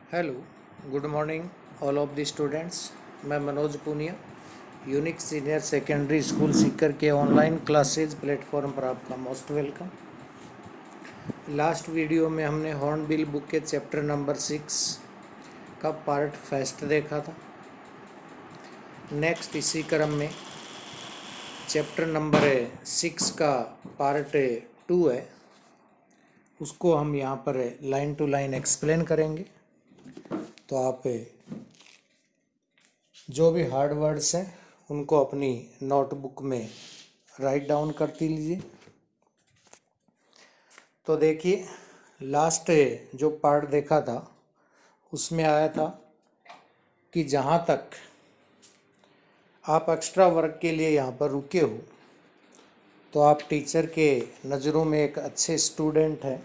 Hello, good morning all of the students. मैं Manoj Poonia, unique senior secondary school Sikar के online classes platform पर आपका most welcome. Last video में हमने हॉर्नबिल बुक के चैप्टर नंबर 6 का पार्ट फर्स्ट देखा था। नेक्स्ट इसी क्रम में चैप्टर नंबर 6 का पार्ट 2 है, उसको हम यहाँ पर लाइन टू लाइन एक्सप्लेन करेंगे। तो आप जो भी हार्ड वर्ड्स हैं उनको अपनी नोटबुक में राइट डाउन करती लीजिए। तो देखिए, लास्ट जो पार्ट देखा था उसमें आया था कि जहाँ तक आप एक्स्ट्रा वर्क के लिए यहाँ पर रुके हो तो आप टीचर के नज़रों में एक अच्छे स्टूडेंट हैं,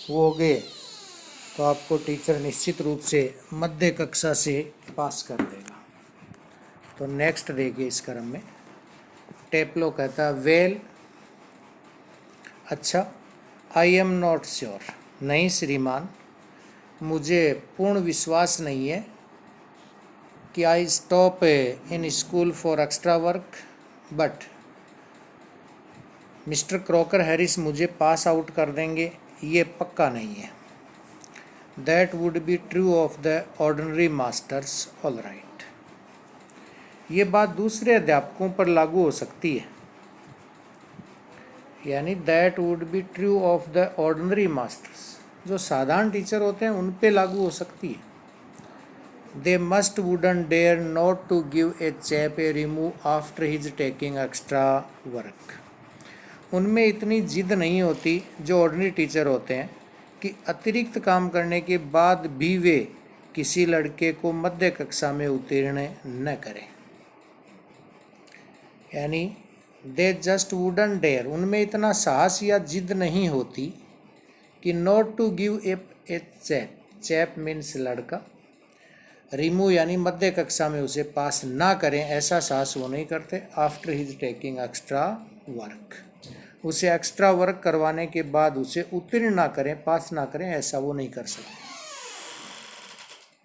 वो हो गए तो आपको टीचर निश्चित रूप से मध्य कक्षा से पास कर देगा। तो नेक्स्ट देखिए इस क्रम में टेप्लो कहता है वेल, अच्छा, आई एम नॉट श्योर, नहीं श्रीमान, मुझे पूर्ण विश्वास नहीं है कि I stop in school for extra work, but mister Crocker Harris मुझे पास आउट कर देंगे, ये पक्का नहीं है। That would be true of the ordinary masters, all right. ये बात दूसरे अध्यापकों पर लागू हो सकती है, यानी that would be true of the ordinary masters, जो साधारण टीचर होते हैं उन पे लागू हो सकती है। They must wouldn't dare not to give a chap a remove after his taking extra work. उनमें इतनी जिद नहीं होती जो ऑर्डिनरी टीचर होते हैं कि अतिरिक्त काम करने के बाद भी वे किसी लड़के को मध्य कक्षा में उत्तीर्ण न करें, यानी दे जस्ट वुडन डेयर, उनमें इतना साहस या जिद नहीं होती कि not to give a chap, chap means लड़का, रिमूव यानी मध्य कक्षा में उसे पास ना करें, ऐसा साहस वो नहीं करते। After his taking extra work, उसे एक्स्ट्रा वर्क करवाने के बाद उसे उत्तीर्ण ना करें, पास ना करें, ऐसा वो नहीं कर सकते।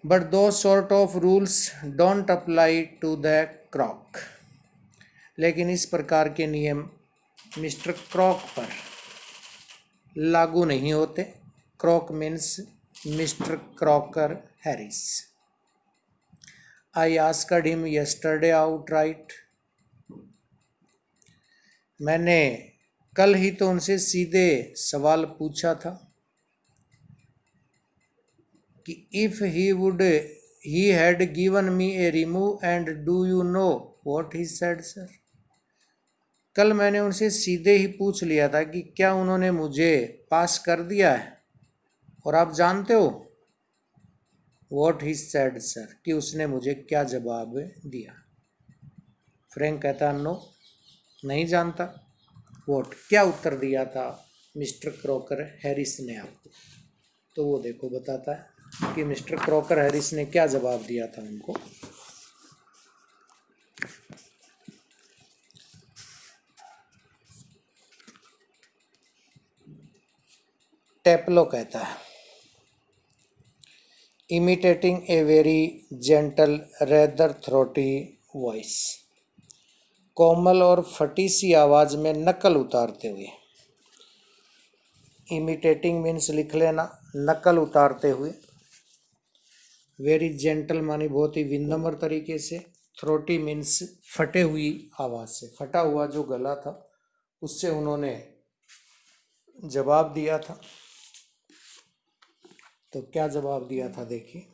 But those sort of rules don't apply to the Crock, लेकिन इस प्रकार के नियम मिस्टर क्रॉक पर लागू नहीं होते। Crock means mister Crocker Harris. I asked him yesterday outright, मैंने कल ही तो उनसे सीधे सवाल पूछा था कि if he had given me A remove and do you know what he said sir. कल मैंने उनसे सीधे ही पूछ लिया था कि क्या उन्होंने मुझे पास कर दिया है, और आप जानते हो व्हाट ही सेड सर, कि उसने मुझे क्या जवाब दिया। फ्रैंक कहता नो, नहीं जानता। व्हाट, क्या उत्तर दिया था मिस्टर क्रॉकर हैरिस ने आपको। तो वो देखो बताता है कि मिस्टर क्रॉकर हैरिस ने क्या जवाब दिया था उनको। टेप्लो कहता है imitating a very gentle rather throaty voice, कोमल और फटी सी आवाज में नकल उतारते हुए। इमिटेटिंग मीन्स लिख लेना, नकल उतारते हुए। वेरी जेंटल मानी बहुत ही विनम्र तरीके से। थ्रोटी मीन्स फटे हुई आवाज से, फटा हुआ जो गला था उससे उन्होंने जवाब दिया था। तो क्या जवाब दिया था देखिए।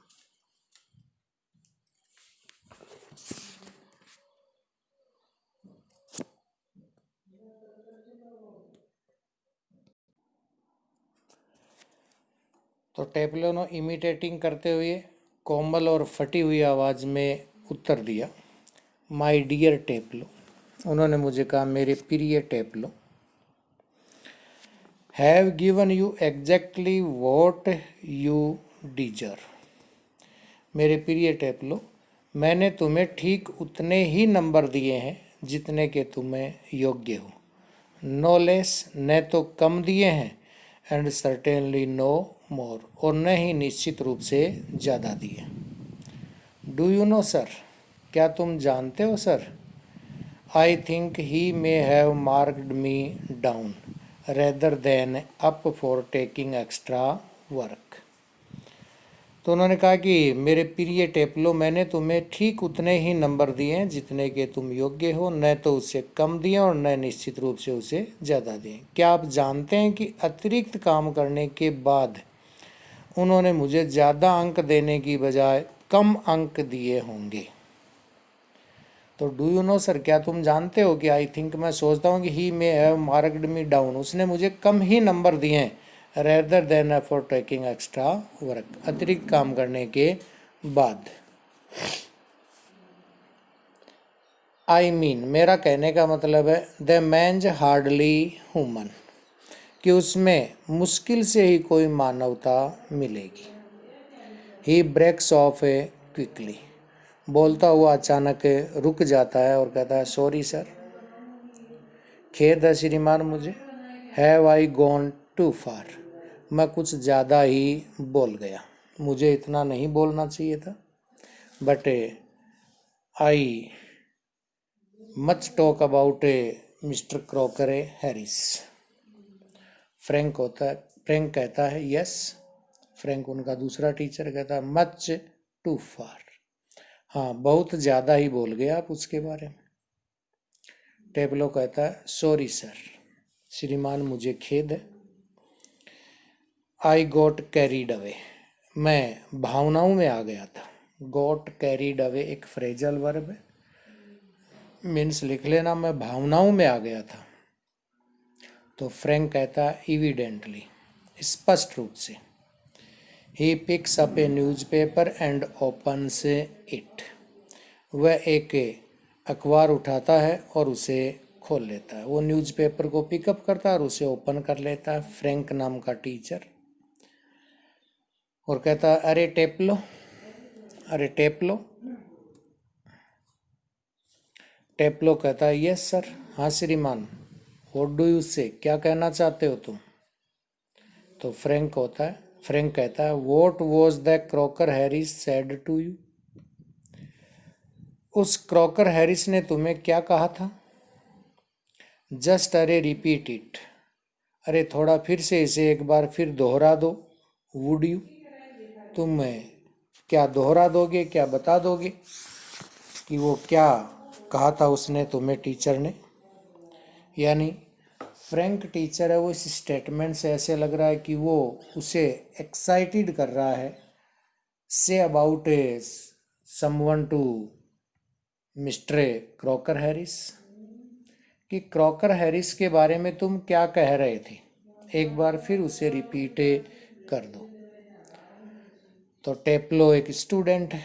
तो टेप्लो ने इमिटेटिंग करते हुए कोमल और फटी हुई आवाज़ में उत्तर दिया, माय डियर टेप्लो, उन्होंने मुझे कहा मेरे प्रिय Taplow, have given you exactly what you deserve, मेरे प्रिय टेप्लो, मैंने तुम्हें ठीक उतने ही नंबर दिए हैं जितने के तुम्हें योग्य हो। नो लेस, न तो कम दिए हैं, एंड सर्टेनली नो मोर, और न ही निश्चित रूप से ज़्यादा दिए। डू यू नो सर, क्या तुम जानते हो sir? I think he may have marked me down rather than up for taking extra work. तो उन्होंने कहा कि मेरे प्रिय टेपलो, मैंने तुम्हें ठीक उतने ही नंबर दिए हैं जितने के तुम योग्य हो, न तो उससे कम दिए और न निश्चित रूप से उसे ज़्यादा दिए। क्या आप जानते हैं कि अतिरिक्त काम करने के बाद उन्होंने मुझे ज़्यादा अंक देने की बजाय कम अंक दिए होंगे? तो डू यू नो सर, क्या तुम जानते हो कि आई थिंक, मैं सोचता हूँ कि he may have marked me down, उसने मुझे कम ही नंबर दिए हैं, rather than for taking extra work, अतिरिक्त काम करने के बाद। आई मीन, मेरा कहने का मतलब है, द मैंज हार्डली ह्यूमन, कि उसमें मुश्किल से ही कोई मानवता मिलेगी। ही ब्रेक्स ऑफ ए क्विकली, बोलता हुआ अचानक रुक जाता है और कहता है, सॉरी सर, खेद है श्रीमान मुझे। हैव आई गॉन टू फार, मैं कुछ ज़्यादा ही बोल गया, मुझे इतना नहीं बोलना चाहिए था। But I much talk about mister Crocker Harris. Frank कहता है यस, फ्रैंक उनका दूसरा टीचर कहता है मच टू फार, हाँ बहुत ज़्यादा ही बोल गया आप उसके बारे में। टेबलो कहता है सॉरी सर, श्रीमान मुझे खेद है। आई गॉट कैरीड अवे, मैं भावनाओं में आ गया था। गॉट कैरीड अवे एक फ्रेजल वर्ब है, मीन्स लिख लेना मैं भावनाओं में आ गया था। तो फ्रैंक कहता है इविडेंटली, स्पष्ट रूप से। He picks up A newspaper and opens it, वह एक अखबार उठाता है और उसे खोल लेता है। वो न्यूज़पेपर को पिकअप करता है और उसे ओपन कर लेता है, फ्रैंक नाम का टीचर। और कहता है अरे टेप लो, अरे टेप लो। टेपलो कहता है यस सर, हाँ श्रीमान। व्हाट डू यू से, क्या कहना चाहते हो तुम? तो फ्रैंक कहता है what was the Crocker Harris said to you, उस क्रॉकर हैरिस ने तुम्हें क्या कहा था? जस्ट अरे रिपीट इट, अरे थोड़ा फिर से इसे एक बार फिर दोहरा दो। वुड यू, तुम क्या दोहरा दोगे, क्या बता दोगे कि वो क्या कहा था उसने तुम्हें, टीचर ने? यानी फ्रैंक टीचर है, वो इस स्टेटमेंट से ऐसे लग रहा है कि वो उसे एक्साइटेड कर रहा है, say about someone to Mr Crocker Harris, कि क्रॉकर हैरिस के बारे में तुम क्या कह रहे थे, एक बार फिर उसे रिपीट कर दो। तो टेपलो एक स्टूडेंट है,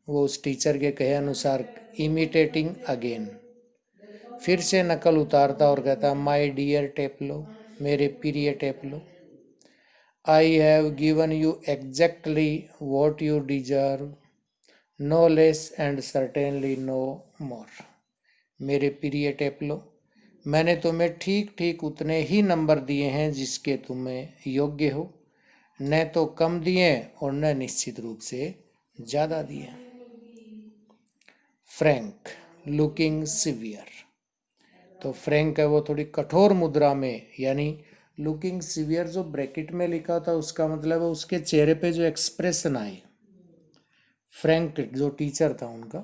वो उस टीचर के कहे अनुसार इमिटेटिंग अगेन, फिर से नकल उतारता और कहता माय डियर टेपलो, मेरे प्रिय Taplow, I have given you exactly what you deserve, no less and certainly no more. मेरे प्रिय टेपलो, मैंने तुम्हें ठीक ठीक उतने ही नंबर दिए हैं जिसके तुम्हें योग्य हो, न तो कम दिए और न निश्चित रूप से ज़्यादा दिए। फ्रैंक लुकिंग सिवियर, तो फ्रैंक है वो थोड़ी कठोर मुद्रा में, यानी लुकिंग सिवियर जो ब्रैकेट में लिखा था उसका मतलब है उसके चेहरे पे जो एक्सप्रेशन आए, फ्रैंक जो टीचर था उनका,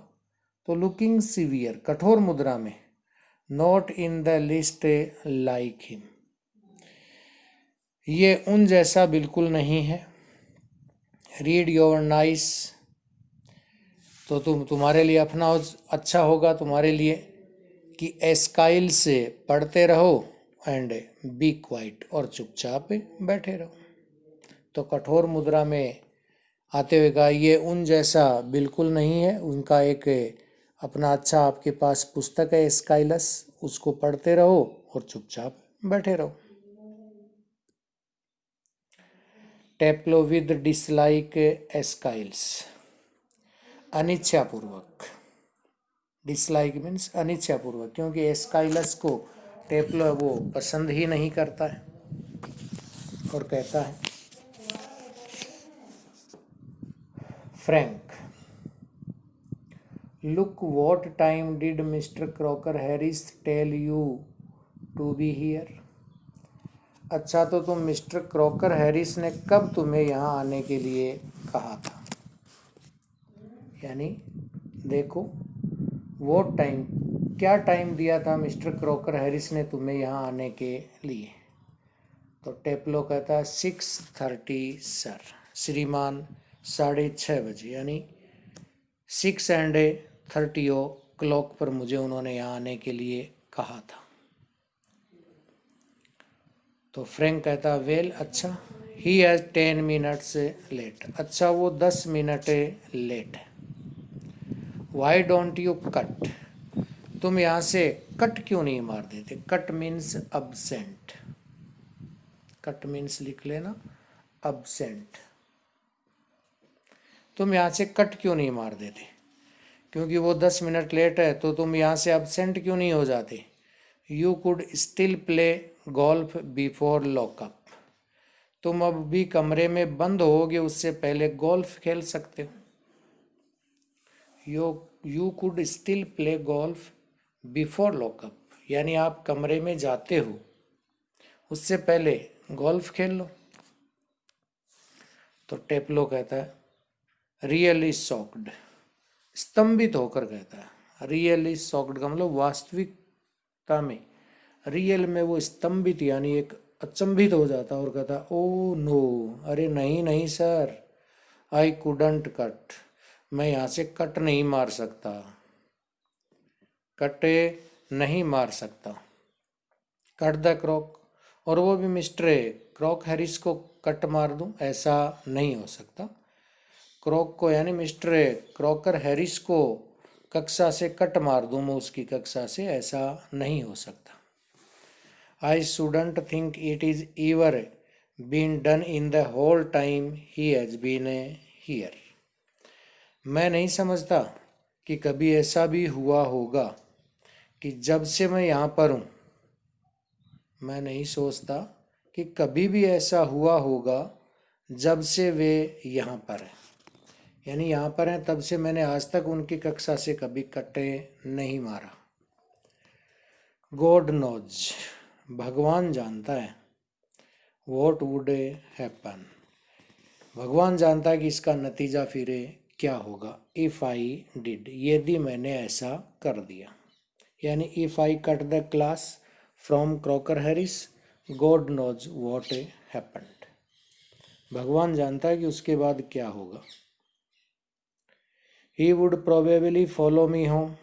तो लुकिंग सिवियर कठोर मुद्रा में, not in the list like him, ये उन जैसा बिल्कुल नहीं है। रीड योर नाइस, तो तुम्हारे लिए अपना अच्छा होगा तुम्हारे लिए कि एस्काइल से पढ़ते रहो एंड बी क्वाइट, और चुपचाप बैठे रहो। तो कठोर मुद्रा में आते हुए कहा ये उन जैसा बिल्कुल नहीं है, उनका एक अपना अच्छा आपके पास पुस्तक है एस्काइलस, उसको पढ़ते रहो और चुपचाप बैठे रहो। टेप्लो विद डिसलाइक एस्काइल्स, अनिच्छापूर्वक, डिसलाइक मीन्स अनिच्छापूर्वक, क्योंकि एस्काइलस को टेप्लो वो पसंद ही नहीं करता है। और कहता है Frank, look what time did Mr Crocker Harris tell you to be here. अच्छा, तो तुम मिस्टर क्रॉकर हैरिस ने कब तुम्हें यहाँ आने के लिए कहा था। यानी देखो, वो टाइम, क्या टाइम दिया था मिस्टर क्रॉकर हैरिस ने तुम्हें यहाँ आने के लिए। तो टेप्लो कहता है 6:30 सर, श्रीमान 6:30 बजे, यानी 6:30 पर मुझे उन्होंने यहाँ आने के लिए कहा था। तो फ्रैंक कहता वेल, अच्छा, ही हैज़ 10 मिनट्स लेट, अच्छा वो 10 मिनट लेट है। वाई डोंट यू कट, तुम यहाँ से कट क्यों नहीं मार देते। Cut means absent, cut means लिख लेना अब्सेंट। तुम यहाँ से कट क्यों नहीं मार देते, क्योंकि वो 10 मिनट लेट है, तो तुम यहाँ से अब्सेंट क्यों नहीं हो जाते। You could still play golf before lockup, तुम अब भी कमरे में बंद होगे उससे पहले गोल्फ खेल सकते हो। You could still play golf before lockup, यानी आप कमरे में जाते हो उससे पहले गोल्फ खेल लो। तो टेप्लो कहता है रियली शॉक्ड, स्तंभित होकर कहता है। रियली शॉक्ड का मतलब वास्तविकता में, रियल में वो स्तंभित यानी एक अचंभित हो जाता और कहता ओ नो, अरे नहीं नहीं सर, आई कुडंट कट, मैं यहाँ से कट नहीं मार सकता, कटे नहीं मार सकता। कट द क्रॉक, और वो भी मिस्टर क्रॉक हैरिस को कट मार दूं, ऐसा नहीं हो सकता। क्रॉक को यानी मिस्टर क्रॉकर हैरिस को कक्षा से कट मार दूं मैं उसकी कक्षा से, ऐसा नहीं हो सकता। I shouldn't think it is ever been done in the whole time he has been here, मैं नहीं समझता कि कभी ऐसा भी हुआ होगा कि जब से मैं यहाँ पर हूँ, मैं नहीं सोचता कि कभी भी ऐसा हुआ होगा जब से वे यहाँ पर हैं, यानी यहाँ पर हैं तब से मैंने आज तक उनकी कक्षा से कभी कटे नहीं मारा। गॉड नोज, भगवान जानता है। वॉट वुड हैपन, भगवान जानता है कि इसका नतीजा फिर क्या होगा। इफ़ आई डिड, यदि मैंने ऐसा कर दिया, यानी if I cut the class from Crocker Harris, God knows what happened, भगवान जानता है कि उसके बाद क्या होगा। He would probably follow me home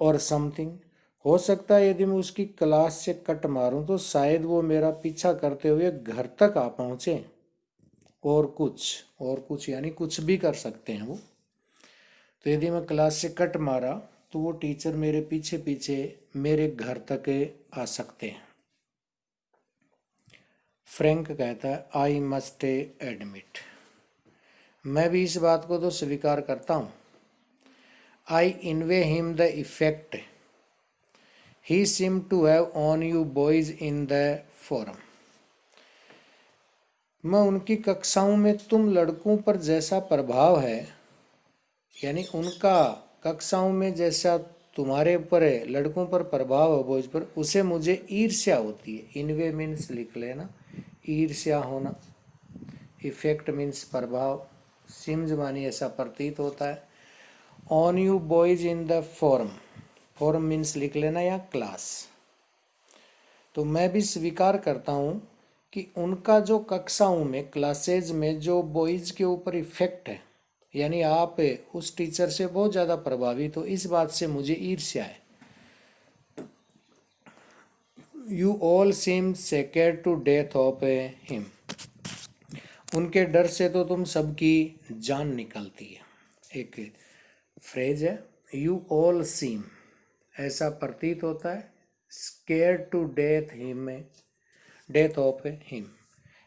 और समथिंग, हो सकता है यदि मैं उसकी क्लास से कट मारूं तो शायद वो मेरा पीछा करते हुए घर तक आ पहुंचे, और कुछ यानी कुछ भी कर सकते हैं वो। तो यदि मैं क्लास से कट मारा तो वो टीचर मेरे पीछे पीछे मेरे घर तक आ सकते हैं। फ्रैंक कहता है आई मस्ट एडमिट, मैं भी इस बात को तो स्वीकार करता हूँ। I envy him the effect he seem to have on you boys in the forum, मैं उनकी कक्षाओं में तुम लड़कों पर जैसा प्रभाव है, यानी उनका कक्षाओं में जैसा तुम्हारे ऊपर है, लड़कों पर प्रभाव है बॉयज पर, उसे मुझे ईर्ष्या होती है। इनवे मीन्स लिख लेना ईर्ष्या होना, इफेक्ट मीन्स प्रभाव, सिम्स मानी ऐसा प्रतीत होता है। On you boys in the form, form means लिख लेना या क्लास। तो मैं भी स्वीकार करता हूँ कि उनका जो कक्षाओं में क्लासेज में जो बॉयज के ऊपर इफेक्ट है, यानी आप उस टीचर से बहुत ज़्यादा प्रभावित हो, इस बात से मुझे ईर्ष्या है। You all seem scared to death of him, उनके डर से तो तुम सबकी जान निकलती है। एक फ्रेज है यू ऑल सीम, ऐसा प्रतीत होता है, scare to death him, death of him,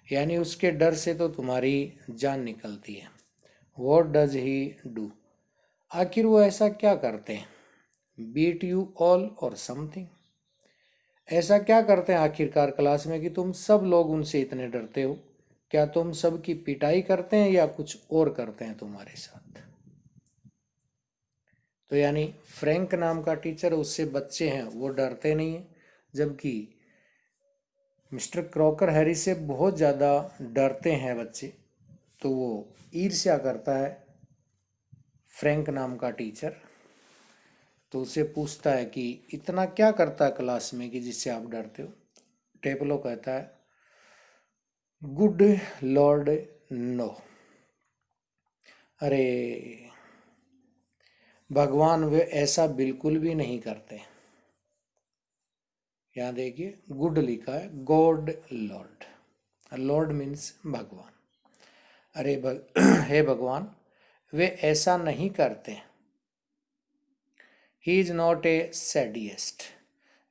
यानी उसके डर से तो तुम्हारी जान निकलती है। वॉट डज ही डू, आखिर वो ऐसा क्या करते हैं। बीट यू ऑल और समथिंग, ऐसा क्या करते हैं आखिरकार क्लास में कि तुम सब लोग उनसे इतने डरते हो। क्या तुम सबकी पिटाई करते हैं या कुछ और करते हैं तुम्हारे साथ? तो यानी फ्रैंक नाम का टीचर, उससे बच्चे हैं वो डरते नहीं हैं, जबकि मिस्टर क्रॉकर हैरी से बहुत ज़्यादा डरते हैं बच्चे। तो वो ईर्ष्या करता है फ्रैंक नाम का टीचर, तो उसे पूछता है कि इतना क्या करता है क्लास में कि जिससे आप डरते हो? टेपलो कहता है, गुड लॉर्ड नो। अरे भगवान वे ऐसा बिल्कुल भी नहीं करते। यहाँ देखिए गुड लिखा है, गॉड लॉर्ड, लॉर्ड मीन्स भगवान। अरे हे भगवान, वे ऐसा नहीं करते। He is not a sadist,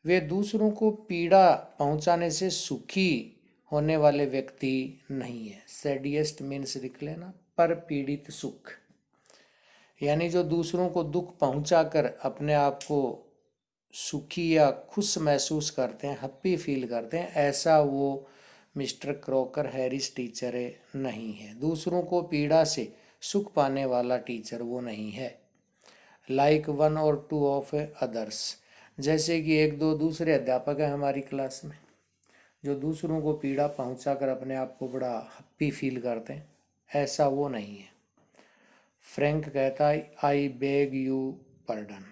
वे दूसरों को पीड़ा पहुंचाने से सुखी होने वाले व्यक्ति नहीं है। सैडिस्ट मीन्स लिख लेना, पर पीड़ित सुख, यानी जो दूसरों को दुख पहुंचाकर अपने आप को सुखी या खुश महसूस करते हैं, हैप्पी फील करते हैं, ऐसा वो मिस्टर क्रॉकर हैरिस टीचर नहीं है। दूसरों को पीड़ा से सुख पाने वाला टीचर वो नहीं है। लाइक वन और टू ऑफ अदर्स, जैसे कि एक दो दूसरे अध्यापक हैं हमारी क्लास में जो दूसरों को पीड़ा पहुंचाकर अपने आप को बड़ा हैप्पी फील करते हैं, ऐसा वो नहीं है। फ्रैंक कहता है, आई बेग यू पार्डन।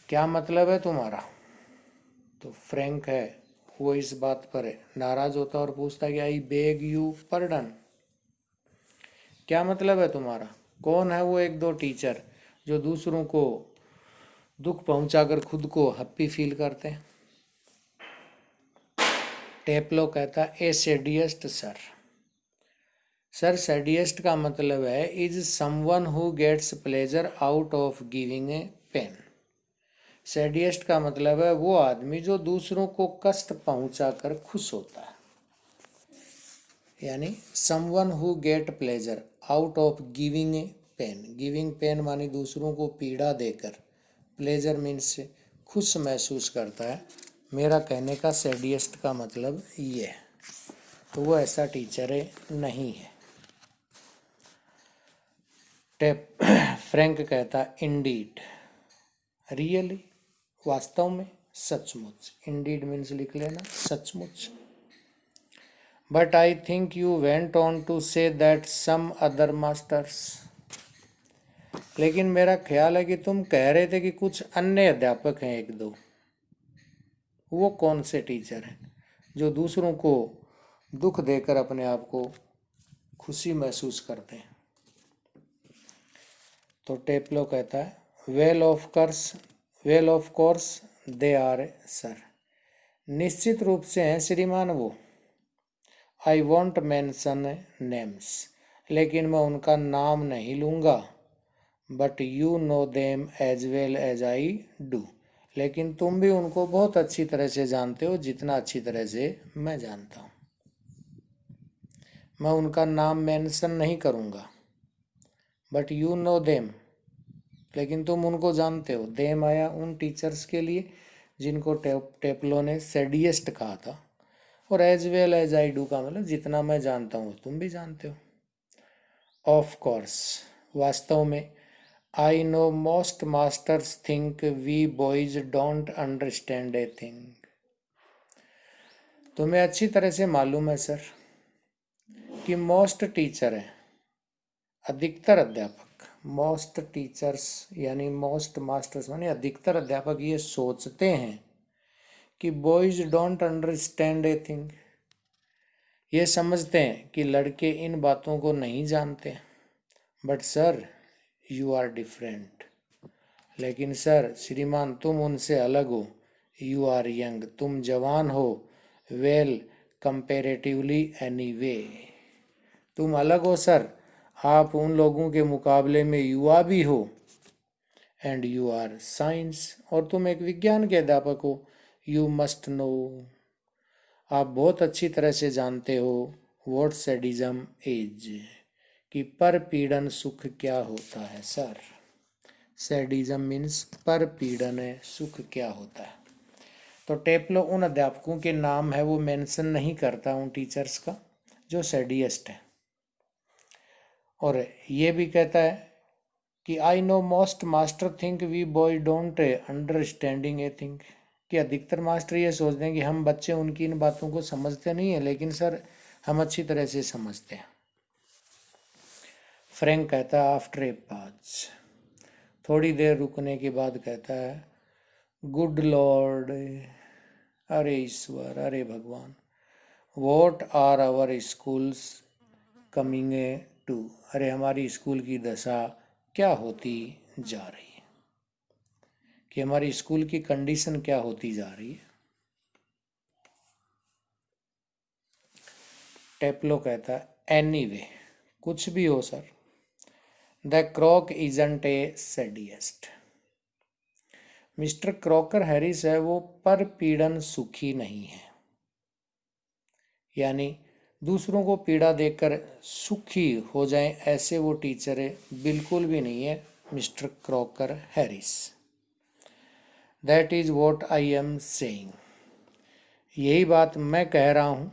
क्या मतलब है तुम्हारा? तो फ्रैंक है वो इस बात पर नाराज होता और पूछता है कि आई बेग यू पार्डन, क्या मतलब है तुम्हारा? कौन है वो एक दो टीचर जो दूसरों को दुख पहुंचाकर खुद को हैप्पी फील करते हैं? टेपलो कहता है, a sadist sir. Sir sadist का मतलब है is someone who gets pleasure out of giving a pain. Sadist का मतलब है वो आदमी जो दूसरों को कष्ट पहुंचाकर खुश होता है, यानी someone who get pleasure out of giving a pain. Giving pain मानी दूसरों को पीड़ा देकर, प्लेजर मीन्स खुश महसूस करता है। मेरा कहने का सैडिस्ट का मतलब ये है, तो वो ऐसा टीचर नहीं है। फ्रैंक कहता है, इंडीड, रियली, वास्तव में, सचमुच। इंडीड मीन्स लिख लेना, सचमुच। But I think you went on to say that some other masters, लेकिन मेरा ख्याल है कि तुम कह रहे थे कि कुछ अन्य अध्यापक हैं एक दो। वो कौन से टीचर हैं जो दूसरों को दुख देकर अपने आप को खुशी महसूस करते हैं? तो टेपलो कहता है, well of course they are sir, निश्चित रूप से हैं श्रीमान वो। आई वॉन्ट मेंशन नेम्स, लेकिन मैं उनका नाम नहीं लूँगा। But you know them as well as I do, लेकिन तुम भी उनको बहुत अच्छी तरह से जानते हो जितना अच्छी तरह से मैं जानता हूँ। मैं उनका नाम मेंशन नहीं करूँगा। बट यू नो देम, लेकिन तुम उनको जानते हो। देम आया उन टीचर्स के लिए जिनको टेपलो ने सैडिस्ट कहा था, और as well as I do का मतलब जितना मैं जानता हूँ तुम भी जानते हो। ऑफ कोर्स, वास्तव में, I know most masters think we boys don't understand a thing. तुम्हें अच्छी तरह से मालूम है सर कि मोस्ट टीचर हैं, अधिकतर अध्यापक, मोस्ट टीचर्स यानी मोस्ट मास्टर्स यानी अधिकतर अध्यापक ये सोचते हैं कि boys don't understand a thing, ये समझते हैं कि लड़के इन बातों को नहीं जानते। But sir you are different, लेकिन सर श्रीमान तुम उनसे अलग हो। यू आर यंग, तुम जवान हो। वेल कंपेरेटिवली एनीवे, तुम अलग हो सर, आप उन लोगों के मुकाबले में युवा भी हो। एंड यू आर साइंस, और तुम एक विज्ञान के अध्यापक हो। यू मस्ट नो, आप बहुत अच्छी तरह से जानते हो व्हाट सैडिज्म इज, कि पर पीड़न सुख क्या होता है सर। सैडिज्म मीन्स पर पीड़न है, सुख क्या होता है। तो टेपलो उन अध्यापकों के नाम है वो मेंशन नहीं करता, उन टीचर्स का, जो सैडियस्ट है। और ये भी कहता है कि I know most master think we boy don't understanding a thing, कि अधिकतर मास्टर ये सोचते हैं कि हम बच्चे उनकी इन बातों को समझते नहीं है, लेकिन सर हम अच्छी तरह से समझते हैं। फ्रैंक कहता है आफ्टर ए पॉज, थोड़ी देर रुकने के बाद कहता है गुड लॉर्ड, अरे ईश्वर, अरे भगवान, what are our schools coming to, अरे हमारी स्कूल की दशा क्या होती जा रही है, कि हमारी स्कूल की कंडीशन क्या होती जा रही है। टेप्लो कहता है एनीवे, कुछ भी हो sir, the Crock isn't a sadist, mister Crocker Harris है वो परपीड़न सुखी नहीं है, यानी दूसरों को पीड़ा देकर सुखी हो जाएं ऐसे वो टीचर है बिल्कुल भी नहीं है mister Crocker Harris. That is what I am saying, यही बात मैं कह रहा हूँ।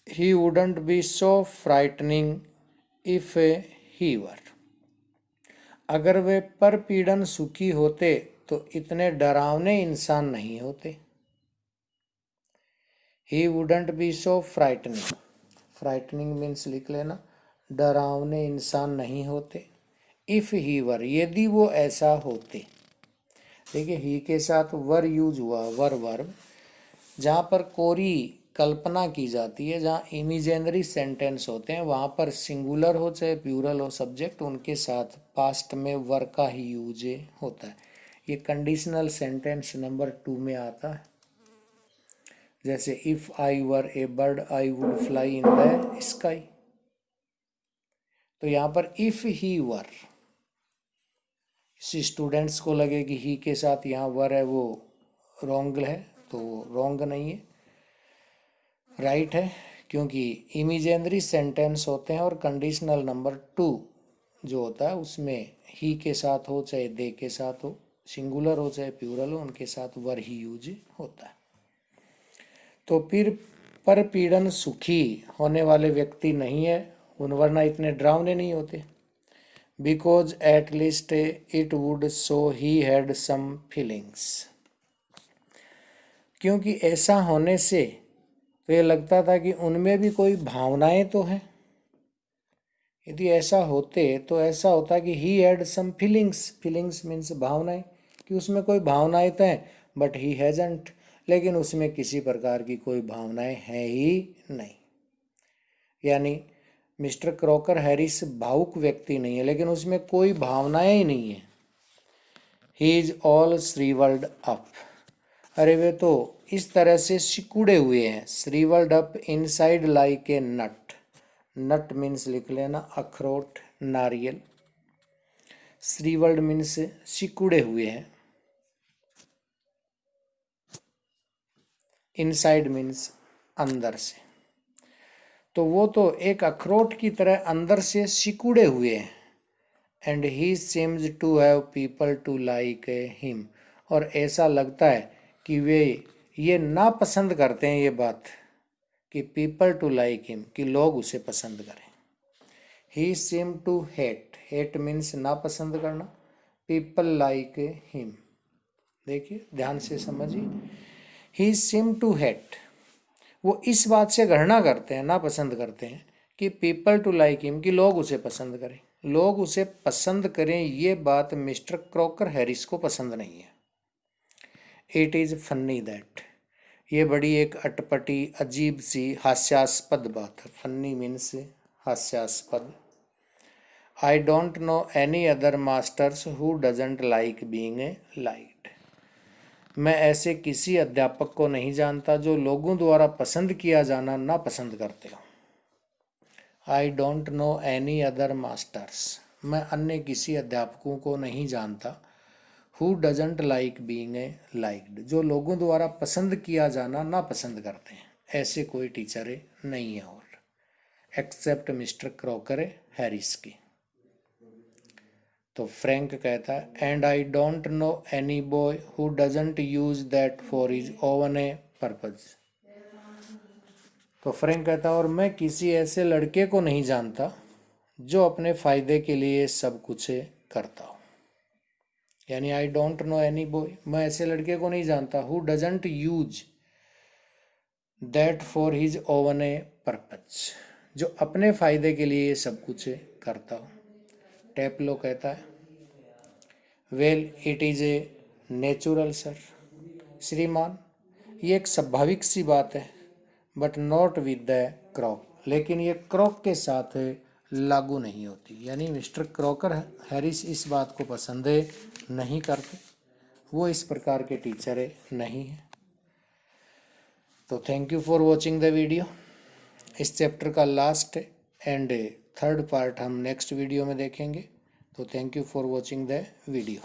He wouldn't be so frightening if he were, अगर वे परपीड़न सुखी होते तो इतने डरावने इंसान नहीं होते। ही wouldn't be so frightening, frightening means लिख लेना, डरावने इंसान नहीं होते। इफ ही वर, यदि वो ऐसा होते। देखिए ही के साथ वर यूज हुआ, वर वर्ब, जहाँ पर कोरी कल्पना की जाती है, जहाँ इमेजिनरी सेंटेंस होते हैं वहाँ पर सिंगुलर हो चाहे प्लूरल हो सब्जेक्ट, उनके साथ पास्ट में वर का ही यूज होता है। ये कंडीशनल सेंटेंस नंबर 2 में आता है। जैसे if I were A bird I would fly in the sky, तो यहाँ पर इफ ही वर, इसी स्टूडेंट्स को लगे कि ही के साथ यहाँ वर है वो रॉन्ग है, तो रॉन्ग नहीं है, राइट है, क्योंकि इमेजिनरी सेंटेंस होते हैं और कंडीशनल नंबर 2 जो होता है उसमें ही के साथ हो चाहे दे के साथ हो, सिंगुलर हो चाहे प्लूरल हो, उनके साथ वर ही यूज होता है। तो फिर परपीड़न सुखी होने वाले व्यक्ति नहीं है, उन वरना इतने डरावने नहीं होते। Because at least it would so he had some feelings, क्योंकि ऐसा होने से तो ये लगता था कि उनमें भी कोई भावनाएं तो हैं। यदि ऐसा होते तो ऐसा होता कि he had some feelings, feelings means भावनाएं, कि उसमें कोई भावनाएं तो हैं, बट ही हैजंट, लेकिन उसमें किसी प्रकार की कोई भावनाएं हैं ही नहीं। यानी मिस्टर क्रॉकर हैरिस भावुक व्यक्ति नहीं है, लेकिन उसमें कोई भावनाएं ही नहीं है। He is all shrivelled up, अरे वे तो इस तरह से सिकुड़े हुए हैं, shrivelled up inside like a nut, nut means लिख लेना अखरोट, नारियल, श्रीवल्ड मीन्स सिकुड़े हुए हैं, इनसाइड मीन्स अंदर से, तो वो तो एक अखरोट की तरह अंदर से सिकुड़े हुए हैं। And he seems to have people to like him, और ऐसा लगता है कि वे ये नापसंद करते हैं ये बात कि पीपल टू लाइक हिम, कि लोग उसे पसंद करें। He seem to hate, hate means नापसंद करना, पीपल लाइक हिम, देखिए ध्यान से समझिए, ही सीम टू हेट, वो इस बात से घृणा करते हैं, नापसंद करते हैं कि पीपल टू लाइक हिम, कि लोग उसे पसंद करें, लोग उसे पसंद करें, ये बात मिस्टर क्रॉकर हैरिस को पसंद नहीं है। इट इज़ फन्नी दैट, ये बड़ी एक अटपटी अजीब सी हास्यास्पद बात है, फन्नी मीन्स हास्यास्पद। I don't know any other masters who doesn't like being liked, मैं ऐसे किसी अध्यापक को नहीं जानता जो लोगों द्वारा पसंद किया जाना ना पसंद करते हो। I don't know any other masters, मैं अन्य किसी अध्यापकों को नहीं जानता, who doesn't like being liked, जो लोगों द्वारा पसंद किया जाना ना पसंद करते हैं, ऐसे कोई टीचर नहीं है और एक्सेप्ट मिस्टर क्रॉकर हैरिस की। तो फ्रैंक कहता है and I don't know any boy who doesn't use that for his oven purpose, तो फ्रैंक कहता और मैं किसी ऐसे लड़के को नहीं जानता जो अपने फायदे के लिए सब कुछ करता हो। यानी I don't know any boy, मैं ऐसे लड़के को नहीं जानता who doesn't use that for his oven A purpose, जो अपने फायदे के लिए सब कुछ करता हो। टेप्लो कहता है well it is a natural sir, श्रीमान ये एक स्वाभाविक सी बात है, but not with the Crock, लेकिन ये क्रॉक के साथ लागू नहीं होती। यानी मिस्टर क्रॉकर हैरिस इस बात को पसंद नहीं करते, वो इस प्रकार के टीचर नहीं है। तो thank you for watching the video. इस चैप्टर का लास्ट एंड थर्ड पार्ट हम नेक्स्ट वीडियो में देखेंगे। तो thank you for watching the video.